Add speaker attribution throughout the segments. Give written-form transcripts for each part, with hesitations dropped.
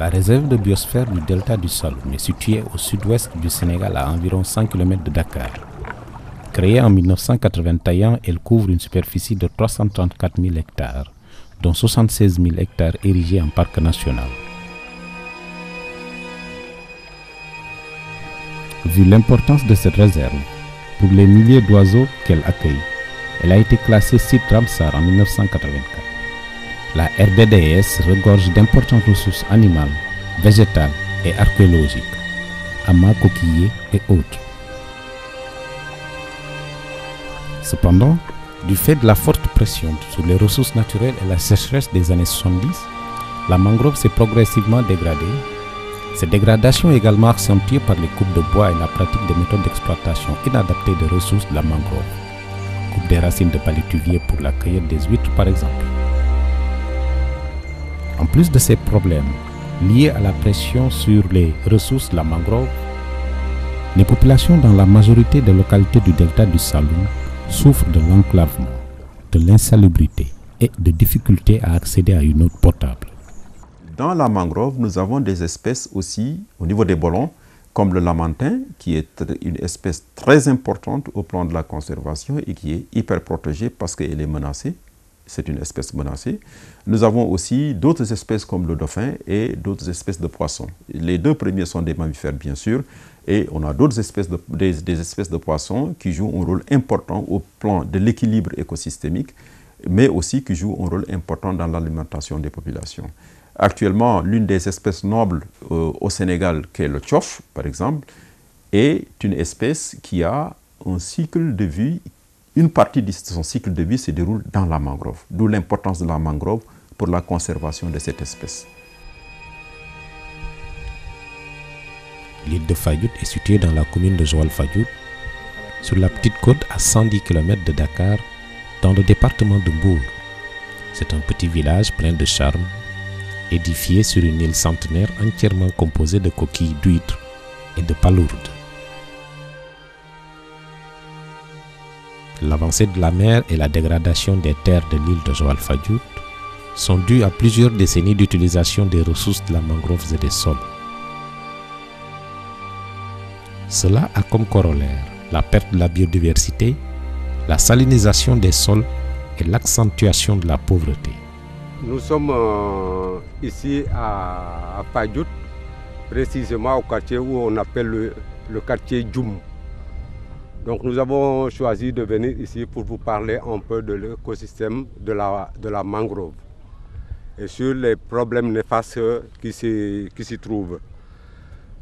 Speaker 1: La réserve de biosphère du delta du Saloum est située au sud-ouest du Sénégal à environ 100 km de Dakar. Créée en 1981, elle couvre une superficie de 334 000 hectares, dont 76 000 hectares érigés en parc national. Vu l'importance de cette réserve, pour les milliers d'oiseaux qu'elle accueille, elle a été classée site Ramsar en 1984. La RDDS regorge d'importantes ressources animales, végétales et archéologiques, amas, coquillers et autres. Cependant, du fait de la forte pression sur les ressources naturelles et la sécheresse des années 70, la mangrove s'est progressivement dégradée. Cette dégradation est également accentuée par les coupes de bois et la pratique des méthodes d'exploitation inadaptées des ressources de la mangrove. Coupe des racines de palétuviers pour la cueillette des huîtres par exemple. En plus de ces problèmes liés à la pression sur les ressources de la mangrove, les populations dans la majorité des localités du delta du Saloum souffrent de l'enclavement, de l'insalubrité et de difficultés à accéder à une eau potable.
Speaker 2: Dans la mangrove, nous avons des espèces aussi au niveau des bolons, comme le lamantin, qui est une espèce très importante au plan de la conservation et qui est hyper protégée parce qu'elle est menacée. C'est une espèce menacée. Nous avons aussi d'autres espèces comme le dauphin et d'autres espèces de poissons. Les deux premiers sont des mammifères, bien sûr, et on a d'autres espèces des espèces de poissons qui jouent un rôle important au plan de l'équilibre écosystémique, mais aussi qui jouent un rôle important dans l'alimentation des populations. Actuellement, l'une des espèces nobles au Sénégal, qui est le tchof, par exemple, est une espèce qui a un cycle de vie. Une partie de son cycle de vie se déroule dans la mangrove, d'où l'importance de la mangrove pour la conservation de cette espèce.
Speaker 1: L'île de Fayut est située dans la commune de Joal-Fayut, sur la petite côte à 110 km de Dakar, dans le département de Mbour. C'est un petit village plein de charme, édifié sur une île centenaire entièrement composée de coquilles d'huîtres et de palourdes. L'avancée de la mer et la dégradation des terres de l'île de Joal-Fayut sont dues à plusieurs décennies d'utilisation des ressources de la mangrove et des sols. Cela a comme corollaire la perte de la biodiversité, la salinisation des sols et l'accentuation de la pauvreté.
Speaker 3: Nous sommes ici à Fayut, précisément au quartier où on appelle le quartier Djoum. Donc nous avons choisi de venir ici pour vous parler un peu de l'écosystème de la mangrove et sur les problèmes néfastes qui s'y trouvent.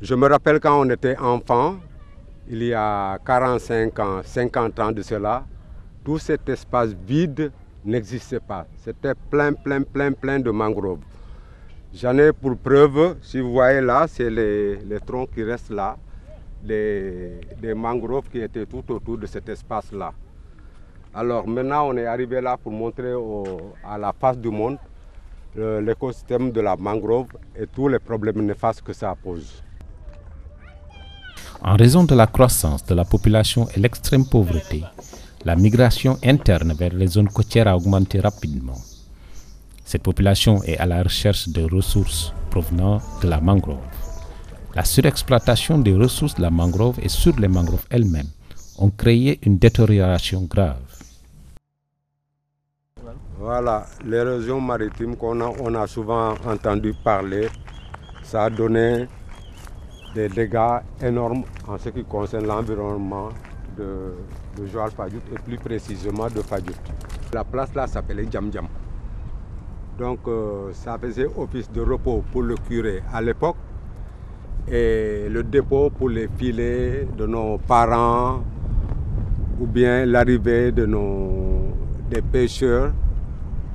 Speaker 3: Je me rappelle quand on était enfant, il y a 45 ans, 50 ans de cela, tout cet espace vide n'existait pas. C'était plein de mangroves. J'en ai pour preuve, si vous voyez là, c'est les troncs qui restent là, des mangroves qui étaient tout autour de cet espace-là. Alors maintenant, on est arrivé là pour montrer à la face du monde l'écosystème de la mangrove et tous les problèmes néfastes que ça pose.
Speaker 1: En raison de la croissance de la population et l'extrême pauvreté, la migration interne vers les zones côtières a augmenté rapidement. Cette population est à la recherche de ressources provenant de la mangrove. La surexploitation des ressources de la mangrove et sur les mangroves elles-mêmes ont créé une détérioration grave.
Speaker 3: Voilà, l'érosion maritime on a souvent entendu parler, ça a donné des dégâts énormes en ce qui concerne l'environnement de Joal-Fayut et plus précisément de Fayut. La place là s'appelait Djam Djam. Donc ça faisait office de repos pour le curé à l'époque et le dépôt pour les filets de nos parents ou bien l'arrivée des pêcheurs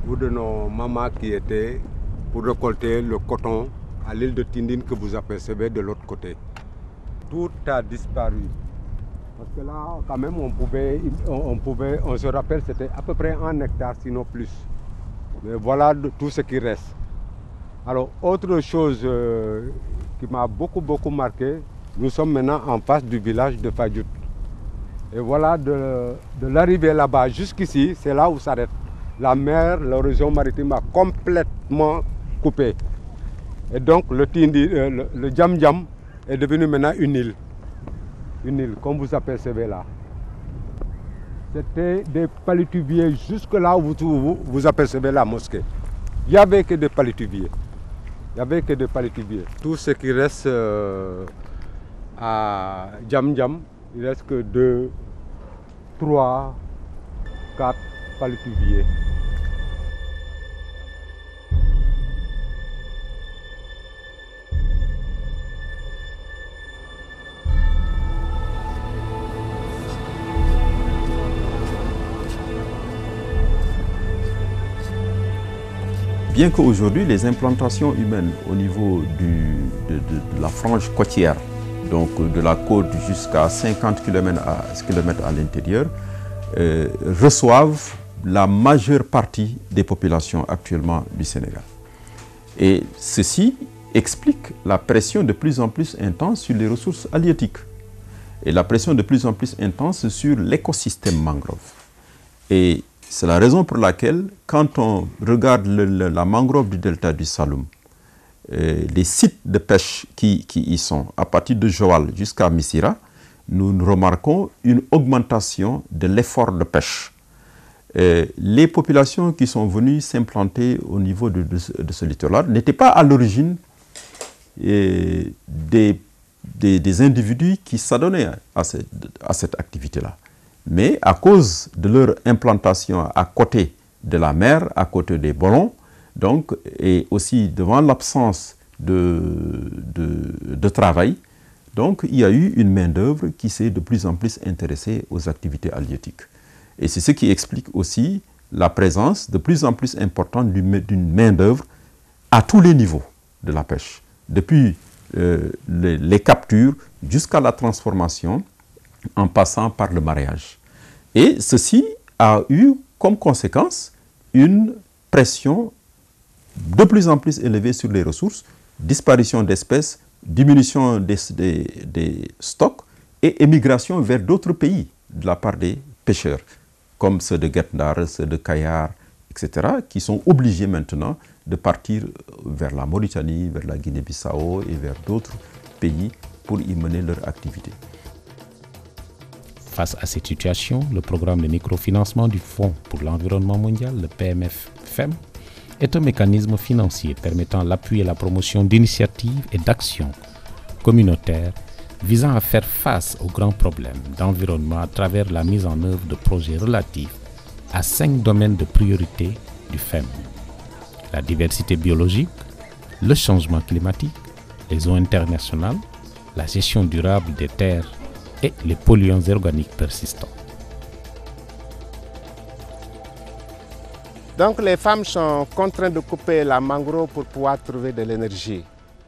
Speaker 3: ou de nos mamans qui étaient pour récolter le coton à l'île de Tindine que vous apercevez de l'autre côté. Tout a disparu. Parce que là, quand même, on se rappelle, c'était à peu près 1 hectare, sinon plus. Mais voilà tout ce qui reste. Alors, autre chose qui m'a beaucoup marqué, nous sommes maintenant en face du village de Fayut. Et voilà, de l'arrivée là-bas jusqu'ici, c'est là où s'arrête. La mer, l'horizon maritime a complètement coupé. Et donc le Djam Djam est devenu maintenant une île. Une île, comme vous apercevez là. C'était des palétuviers jusque là où vous apercevez la mosquée. Il n'y avait que des palétuviers. Il n'y avait que des palétuviers. Tout ce qui reste à Djam Djam, il ne reste que 2, 3, 4 palétuviers.
Speaker 2: Bien qu'aujourd'hui, les implantations humaines au niveau de la frange côtière, donc de la côte jusqu'à 50 km à l'intérieur, reçoivent la majeure partie des populations actuellement du Sénégal. Et ceci explique la pression de plus en plus intense sur les ressources halieutiques et la pression de plus en plus intense sur l'écosystème mangrove. Et c'est la raison pour laquelle, quand on regarde la mangrove du delta du Saloum, les sites de pêche qui y sont, à partir de Joal jusqu'à Missira, nous remarquons une augmentation de l'effort de pêche. Les populations qui sont venues s'implanter au niveau de ce littoral n'étaient pas à l'origine des individus qui s'adonnaient à cette activité-là. Mais à cause de leur implantation à côté de la mer, à côté des bolons, donc, et aussi devant l'absence de travail, donc il y a eu une main-d'œuvre qui s'est de plus en plus intéressée aux activités halieutiques. Et c'est ce qui explique aussi la présence de plus en plus importante d'une main-d'œuvre à tous les niveaux de la pêche, depuis les captures jusqu'à la transformation, en passant par le mareyage. Et ceci a eu comme conséquence une pression de plus en plus élevée sur les ressources, disparition d'espèces, diminution des stocks et émigration vers d'autres pays de la part des pêcheurs, comme ceux de Guet-Ndar, ceux de Kayar, etc., qui sont obligés maintenant de partir vers la Mauritanie, vers la Guinée-Bissau et vers d'autres pays pour y mener leur activité.
Speaker 1: Face à cette situation, le programme de microfinancement du Fonds pour l'environnement mondial, le PMF-FEM, est un mécanisme financier permettant l'appui et la promotion d'initiatives et d'actions communautaires visant à faire face aux grands problèmes d'environnement à travers la mise en œuvre de projets relatifs à 5 domaines de priorité du FEM. La diversité biologique, le changement climatique, les eaux internationales, la gestion durable des terres et les polluants organiques persistants.
Speaker 4: Donc les femmes sont contraintes de couper la mangrove pour pouvoir trouver de l'énergie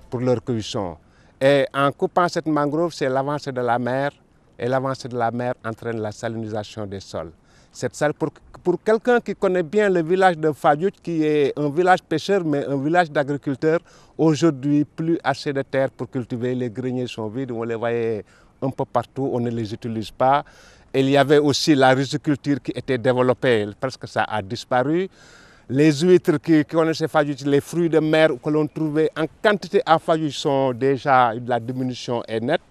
Speaker 4: pour leur cuisson. Et en coupant cette mangrove, c'est l'avancée de la mer, et l'avancée de la mer entraîne la salinisation des sols. Cette salle, pour quelqu'un qui connaît bien le village de Fadiout, qui est un village pêcheur, mais un village d'agriculteurs, aujourd'hui plus assez de terre pour cultiver, les greniers sont vides, on les voyait un peu partout, on ne les utilise pas. Il y avait aussi la riziculture qui était développée, presque ça a disparu. Les huîtres qui connaissaient Fadiout, les fruits de mer que l'on trouvait en quantité à Fadiout sont déjà, la diminution est nette.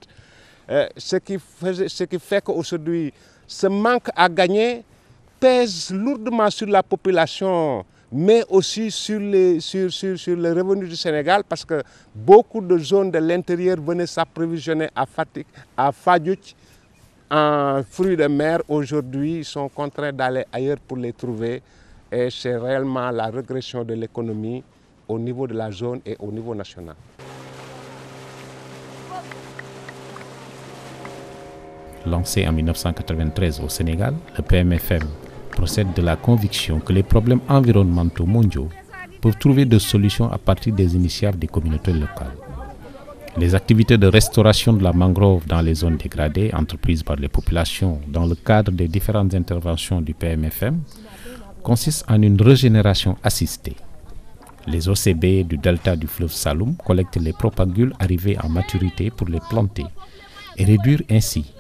Speaker 4: Ce qui fait qu'aujourd'hui, ce manque à gagner pèse lourdement sur la population, mais aussi sur les revenus du Sénégal, parce que beaucoup de zones de l'intérieur venaient s'approvisionner à Fadiout en fruits de mer. Aujourd'hui, ils sont contraints d'aller ailleurs pour les trouver. Et c'est réellement la régression de l'économie au niveau de la zone et au niveau national.
Speaker 1: Lancé en 1993 au Sénégal, le PMFM procède de la conviction que les problèmes environnementaux mondiaux peuvent trouver des solutions à partir des initiatives des communautés locales. Les activités de restauration de la mangrove dans les zones dégradées, entreprises par les populations dans le cadre des différentes interventions du PMFM, consistent en une régénération assistée. Les OCB du delta du fleuve Saloum collectent les propagules arrivées en maturité pour les planter et réduire ainsi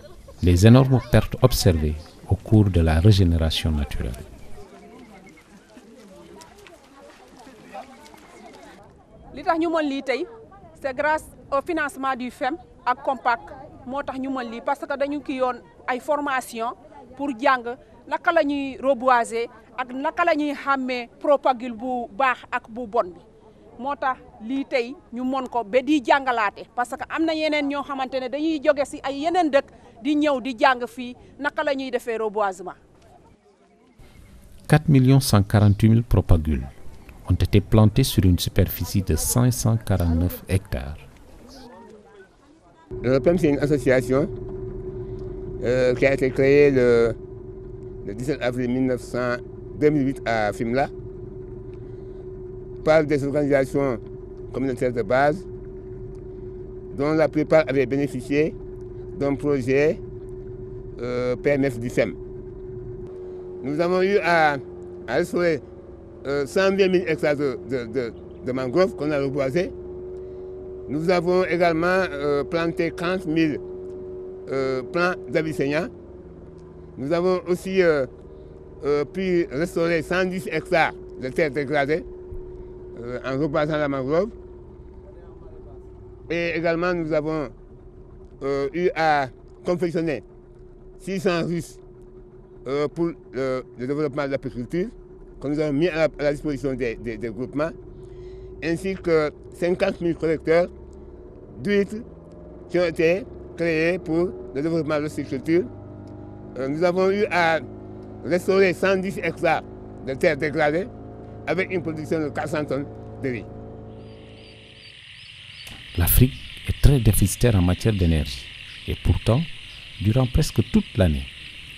Speaker 1: les énormes pertes observées au cours de la régénération naturelle.
Speaker 5: li tax ñu mën lii tey c'est grâce au financement du FEM ak Compact moo tax ñu mën lii parce que dañu ki yoon ay formation pour jàng naka la ñuy reboiser ak naka la ñuy xàmmee propagule bu baax ak bu bon bi moo tax lii tey ñu mën ko ba di jàngalaate parce que am na yeneen ñoo xamante ne dañuy jóge ci ay yeneen dëkk di ñëw di jàng fii naka la ñuy defee reboisement.
Speaker 1: 4 148 000 propagules ont été plantés sur une superficie de 549 hectares.
Speaker 6: Le PEM, c'est une association qui a été créée le 17 avril 2008 à Fimela par des organisations communautaires de base dont la plupart avaient bénéficié d'un projet PMF du FEM. Nous avons eu à restaurer 120 000 hectares de mangroves qu'on a reboisés. Nous avons également planté 40 000 plants d'Abyssinia. Nous avons aussi pu restaurer 110 hectares de terres dégradées en reboisant la mangrove. Et également, nous avons eu à confectionner 600 ruches pour le développement de l'apiculture que nous avons mis à la disposition des groupements, ainsi que 50 000 collecteurs d'huîtres qui ont été créés pour le développement de l'hostiliculture. Nous avons eu à restaurer 110 hectares de terres dégradées avec une production de 400 tonnes de riz.
Speaker 1: L'Afrique est très déficitaire en matière d'énergie et pourtant, durant presque toute l'année,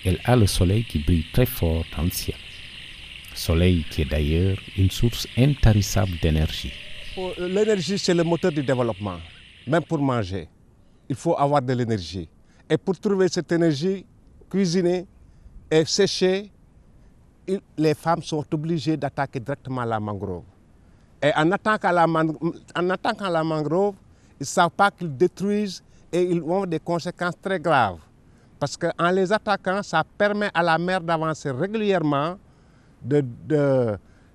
Speaker 1: elle a le soleil qui brille très fort dans le ciel. Soleil qui est d'ailleurs une source intarissable d'énergie.
Speaker 4: L'énergie, c'est le moteur du développement. Même pour manger, il faut avoir de l'énergie. Et pour trouver cette énergie, cuisiner et sécher, les femmes sont obligées d'attaquer directement la mangrove. Et en attaquant la mangrove, ils ne savent pas qu'ils détruisent et ils ont des conséquences très graves. Parce qu'en les attaquant, ça permet à la mer d'avancer régulièrement, de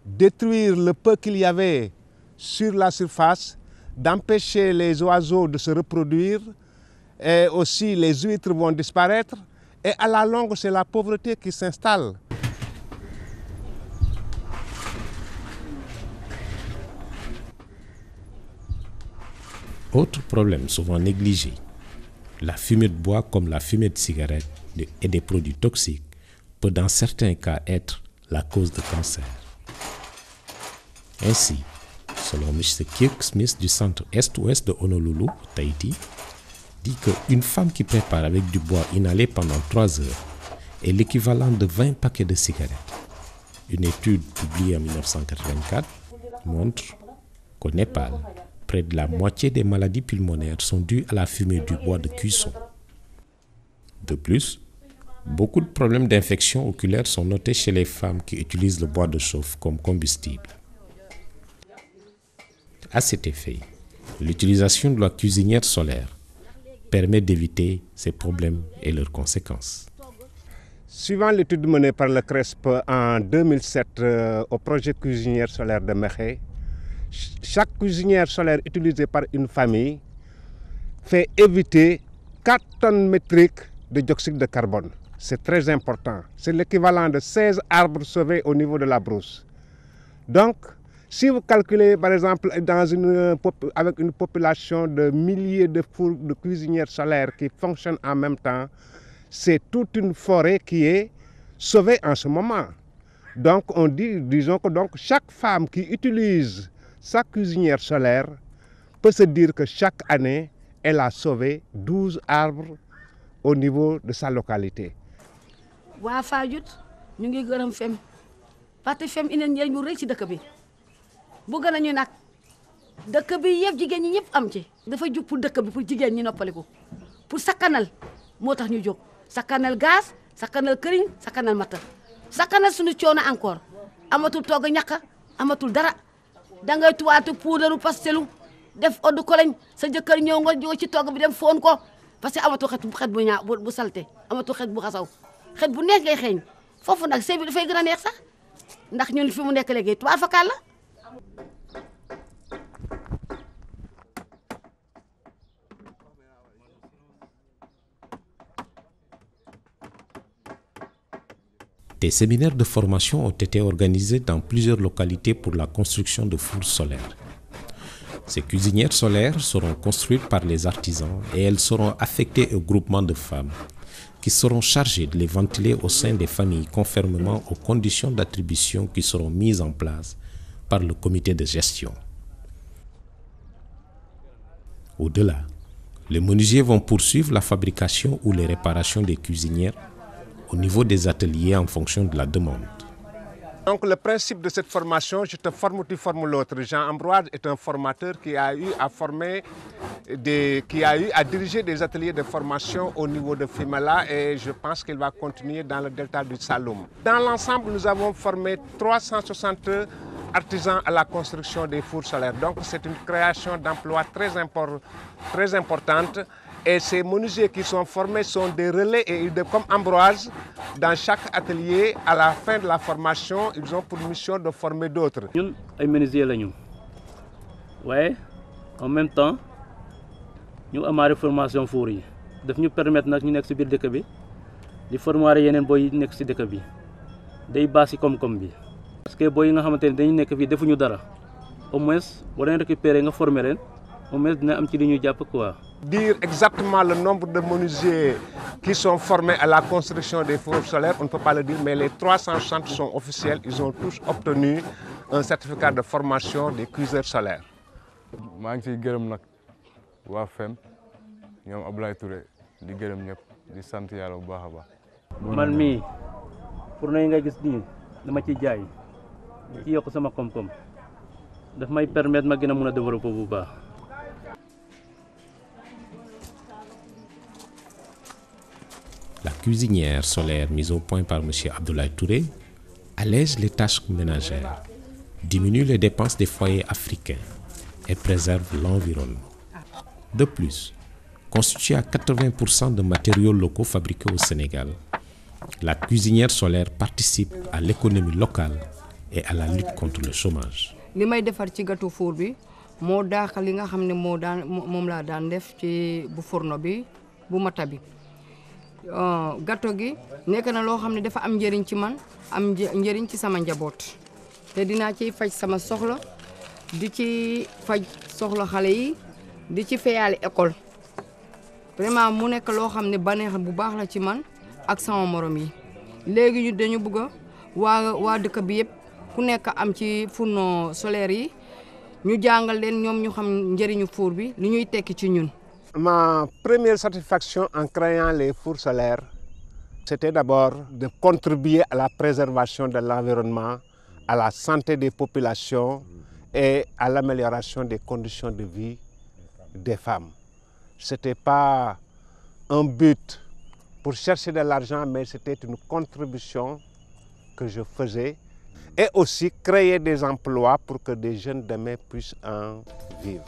Speaker 4: détruire le peu qu'il y avait sur la surface, d'empêcher les oiseaux de se reproduire, et aussi les huîtres vont disparaître. Et à la longue, c'est la pauvreté qui s'installe.
Speaker 1: Autre problème souvent négligé, la fumée de bois comme la fumée de cigarette et des produits toxiques peut dans certains cas être la cause de cancer. Ainsi, selon M. Kirk Smith du centre Est-Ouest de Honolulu, Tahiti, dit qu'une femme qui prépare avec du bois inhalé pendant 3 heures est l'équivalent de 20 paquets de cigarettes. Une étude publiée en 1984 montre qu'au Népal, près de la moitié des maladies pulmonaires sont dues à la fumée du bois de cuisson. De plus, beaucoup de problèmes d'infection oculaire sont notés chez les femmes qui utilisent le bois de chauffe comme combustible. À cet effet, l'utilisation de la cuisinière solaire permet d'éviter ces problèmes et leurs conséquences.
Speaker 4: Suivant l'étude menée par le CRESP en 2007 au projet cuisinière solaire de Mékhé, chaque cuisinière solaire utilisée par une famille fait éviter 4 tonnes métriques de dioxyde de carbone. C'est très important. C'est l'équivalent de 16 arbres sauvés au niveau de la brousse. Donc, si vous calculez, par exemple, avec une population de milliers de fours de cuisinières solaires qui fonctionnent en même temps, c'est toute une forêt qui est sauvée en ce moment. Donc, disons que chaque femme qui utilise sa cuisinière solaire peut se dire que chaque année, elle a sauvé 12 arbres au niveau de sa localité.
Speaker 7: Waa Fadiouth ñu ngi gërëm FEM parce que FEM indi njëriñ bu rëy ci dëkk bi bu gën a ñu nag dëkk bi yëpp jigéen ñi ñëpp am ci dafa jug pour dëkk bi pour jigéen ñi noppaliku pour sakkanal moo tax ñu jóg sakkanal gaz sakkanal këriñ sakkanal matta sakkanal suñu coono encore amatul togg ñàkk amatul dara dangay tuwaatu puudaru pastelu def eau de cologne sa jëkkër ñëw nga jóg ci togg bi dem foon ko parce que amatul xet bu ñaaw bu salte amatul xet bu xasaw xet bu neex ngay xeeñ foofu nag sëy bi dafay gën a neex sax ndax ñun fi mu nekk léegi tubaab fakkaat la
Speaker 1: Des séminaires de formation ont été organisés dans plusieurs localités pour la construction de fours solaires. Ces cuisinières solaires seront construites par les artisans et elles seront affectées au groupement de femmes qui seront chargées de les ventiler au sein des familles conformément aux conditions d'attribution qui seront mises en place par le comité de gestion. Au-delà, les menuisiers vont poursuivre la fabrication ou les réparations des cuisinières au niveau des ateliers en fonction de la demande.
Speaker 4: Donc le principe de cette formation, je te forme, tu formes l'autre. Jean-Ambroise est un formateur qui a eu à former, qui a eu à diriger des ateliers de formation au niveau de Fimela et je pense qu'il va continuer dans le delta du Saloum. Dans l'ensemble, nous avons formé 360 artisans à la construction des fours solaires. Donc c'est une création d'emplois très importante. Et ces menuisiers qui sont formés sont des relais et comme Ambroise, dans chaque atelier, à la fin de la formation, ils ont pour mission de former d'autres.
Speaker 8: Nous sommes menuisiers. Oui, en même temps, nous avons une formation four. Nous permettre de nous faire de former les boys qui sont dans le des bases comme parce que les boys qui sont dans le font dara. Au moins, si vous récupérez et former, au moins, nous avons
Speaker 4: Dire exactement le nombre de menuisiers qui sont formés à la construction des fours solaires, on ne peut pas le dire, mais les 360 sont officiels, ils ont tous obtenu un certificat de formation des cuiseurs solaires.
Speaker 9: Je suis gërëm nak wa FEM ñom Ablaye Touré di gërëm ñep di sant Yalla bu baaxa baax.
Speaker 8: Man mi pour nay nga gis ni dama ci jaay ci yok sama kom-kom daf may permettre ma gëna mëna développer bu baax.
Speaker 1: La cuisinière solaire mise au point par M. Abdoulaye Touré allège les tâches ménagères, diminue les dépenses des foyers africains et préserve l'environnement. De plus, constituée à 80% de matériaux locaux fabriqués au Sénégal, la cuisinière solaire participe à l'économie locale et à la lutte contre le chômage.
Speaker 10: Li may defar ci gâteau four bi moo daax li nga xam ne moom laa daan def ci bu fourneau bi bu mata bi. Gâteau gi nekk na loo xam ne dafa am njëriñ ci man am njëriñ ci sama njaboot te dinaa ciy faj sama soxla di ci faj soxla xale yi di ci fayaale école vraiment mu nekk loo xam ne baneex bu baax la ci man ak sama morom yi léegi ñu dañu bëgg waa dëkk bi yëpp ku nekk am ci fourneau solaire yi ñu jàngal leen ñoom ñu xam njëriñu four bi li ñuy tekki ci ñun.
Speaker 4: Ma première satisfaction en créant les fours solaires, c'était d'abord de contribuer à la préservation de l'environnement, à la santé des populations et à l'amélioration des conditions de vie des femmes. Ce n'était pas un but pour chercher de l'argent, mais c'était une contribution que je faisais et aussi créer des emplois pour que des jeunes demain puissent en vivre.